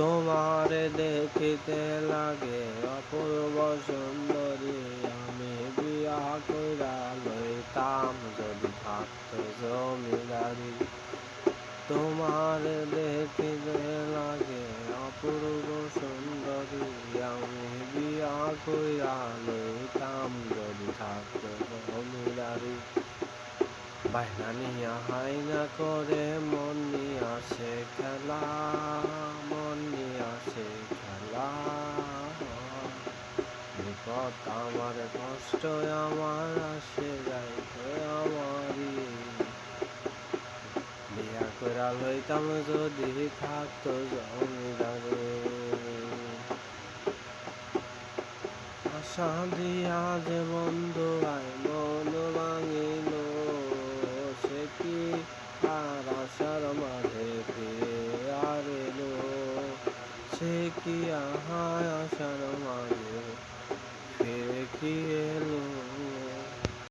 তোমারে দেখিতে লাগে অপূর্ব সুন্দরী, আমি বিয়া কইরা লইতাম যদি থাকতো জমিদারি। তোমারে দেখিতে লাগে অপূর্ব সুন্দরী, আমি বিয়া কইরা লইতাম যদি থাকতো জমিদারি। বায়না নিয়া হাইনা করে মন নিয়ে আসে খেলা, মন নিয়ে আসে খেলা। বিপদ আমার কষ্ট আমার আসে যাইতে আমারই, বিয়া কইরা লইতাম যদি থাকতো জমিদারি। আশা দিয়া যে বন্ধু আয় মন ভাঙিল, সে কি আর আশার মাঝে ফিরে আর এলো, সে কি আশার মাঝে ফিরে কি